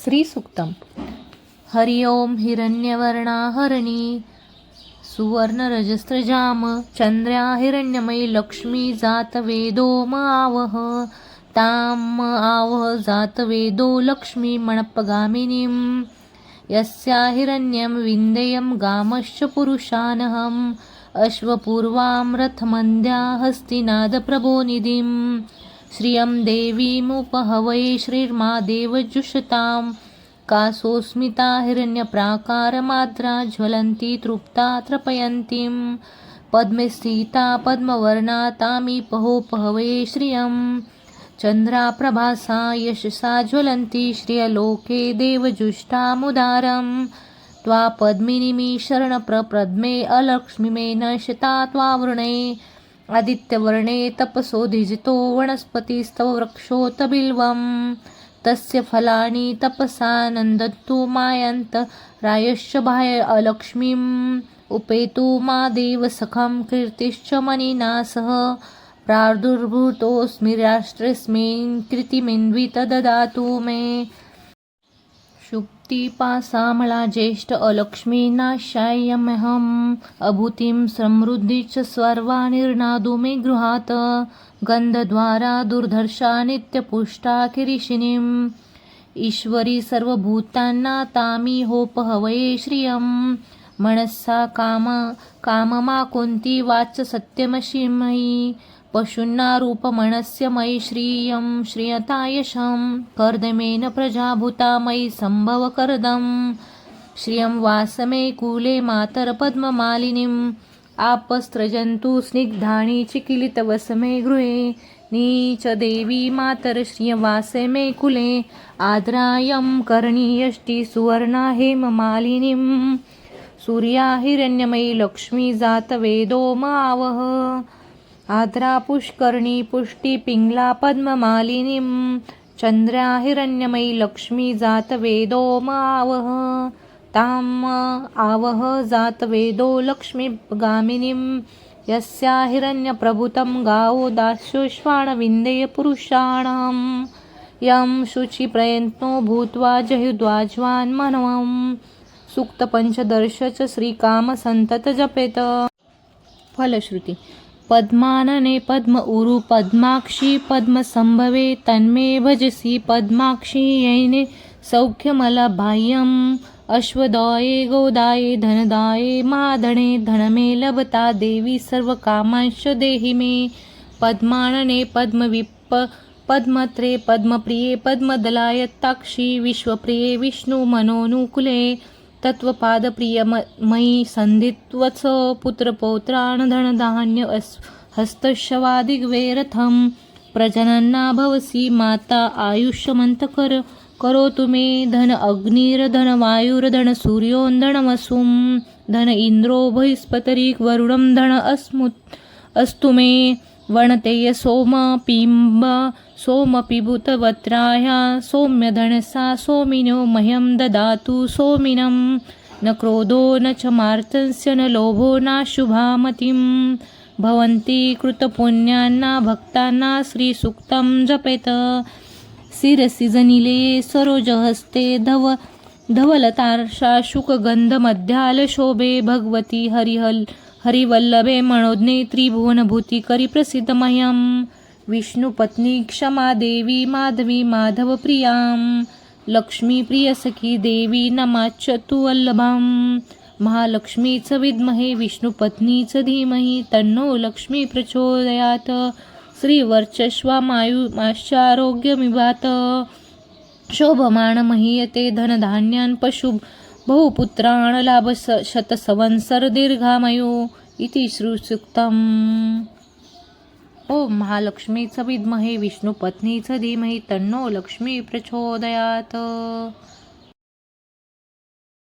श्रीसूक्तम्। हरि ओं हिरण्यवर्णा हरिणी सुवर्णरजस्रजाम चंद्र्या हिरण्यमयी लक्ष्मी जातवेदो म आवह ताम आवह जातवेदो लक्ष्मी मणपगामिनीं यस्या हिरण्यं विन्देयं गामश्च पुरुषानहम् अश्वपूर्वां रथमन्द्या हस्तिनादप्रभोनिधिं श्रियं देवीमुपहवये श्रीर्मा देवजुषतां कासोस्मिता हिरण्यप्राकारमाद्रा ज्वलन्ती तृप्ता तृपयन्तीं पद्मे स्थिता पद्मवर्णा तामीपहोपहवये श्रियं चन्द्राप्रभासा यशसा ज्वलन्ती श्रियलोके देवजुष्टामुदारं त्वा पद्मिनीमि शरणप्रपद्मे अलक्ष्मीमे नश्यता त्वावृणे आदित्यवर्णे तपसोधिजितो वनस्पतिस्तव वृक्षोत बिल्वं तस्य फलानि तपसा नन्दन्तु मायन्त रायश्च बाह्य अलक्ष्मीम् उपेतु मा देवसखं कीर्तिश्च मनिना सह प्रादुर्भूतोऽस्मि राष्ट्रेऽस्मिन् कृतिमिन्वित ददातु मे शुक्तिपासामला ज्येष्ठ अलक्ष्मी नाशाय्यमहम् अभूतिं समृद्धि च सर्वा निर्नादु मे गृहात् गन्धद्वारा दुर्धर्षा नित्यपुष्टा किरीशिनीम् ईश्वरी सर्वभूतान्ना तामिहोपहवये श्रियं मनसा काममा कुन्ती वाच सत्यमशिमयी पशून्ना रूपमनस्य मयि श्रियं श्रियतायशं कर्दमेन प्रजाभूता मयि सम्भवकर्दं श्रियं वासमे कूले मातरपद्ममालिनीम् आपस्त्रजन्तु स्निग्धानि चिकिलितवसमे गृहे नीच देवी मातर श्रियवासे मे कुले आद्रायं कर्णीयष्टि सुवर्णा हेममालिनीं सूर्या हिरण्यमयी लक्ष्मी जातवेदो म आवह आद्रा पुष्कर्णी पुष्टि पिङ्गला पद्ममालिनीं चन्द्र्या हिरण्यमयी लक्ष्मी जातवेदो म आवह ताम आवह जातवेदो लक्ष्मीगामिनीं यस्या हिरण्यप्रभूतं गावो दास्योश्वान विन्देय पुरुषाणां यं शुचिप्रयत्नो भूत्वा जहुद्वाज्वान् मनवं सूक्त पंचदर्श च श्रीकाम संतत जपेत। फलश्रुती पद्मानने पद्म उरु पद्माक्षी पद्मसंभवे तन्मे भजसी पद्माक्षी यैने सौख्यमलबाह्यम् अश्वदाये गोदाये धनदाये महाधने धनमे लभता देवी सर्वकामांश्च देहि मे पद्मानने पद्मविप पद्मत्रे पद्मप्रिये पद्मदलायताक्षी विश्वप्रिये विष्णुमनोनुकूले तत्वपादप्रियमयि सन्धित्वत्स पुत्रपौत्रान् धनधान्य हस्तशवादिग्वे रथं प्रजनन्ना भवसि माता आयुष्यमन्तकर करोतु मे धन अग्निर्धन वायुर्धन सूर्योन्धनमसुं धन इन्द्रो बृहस्पतिर् वरुणं धन अस्तु मे वणतेय सोम पिम्ब सोमपिबुतवत्राय सौम्यधनसा सोमिनो मह्यं ददातु सोमिनं न क्रोधो न च मार्तस्य न लोभो नाशुभामतिं भवन्ति कृतपुण्यान्ना भक्तान्ना श्रीसूक्तं जपेत शिरसि जनिले सरोजहस्ते धवलतार्षा शुकगन्धमध्यालशोभे भगवती हरिवल्लभे मनोज्ञे त्रिभुवनभूतिकरि प्रसिद्धमह्यं विष्णुपत्नी क्षमा देवी माधवी माधवप्रियां लक्ष्मीप्रियसखी देवी नमाच्यतु वल्लभां महालक्ष्मी च विद्महे विष्णुपत्नी च धीमहि तन्नो लक्ष्मी प्रचोदयात् श्रीवर्चस्वामायुमाश्चारोग्यमिवात शोभमाण महीयते धनधान्यान् पशु बहुपुत्रान् लाभ शतसंवत्सर दीर्घामयो इति श्रीसूक्तम्। ओम महालक्ष्मी च विद्महे विष्णुपत्नी च धीमहि तन्नो लक्ष्मी प्रचोदयात्।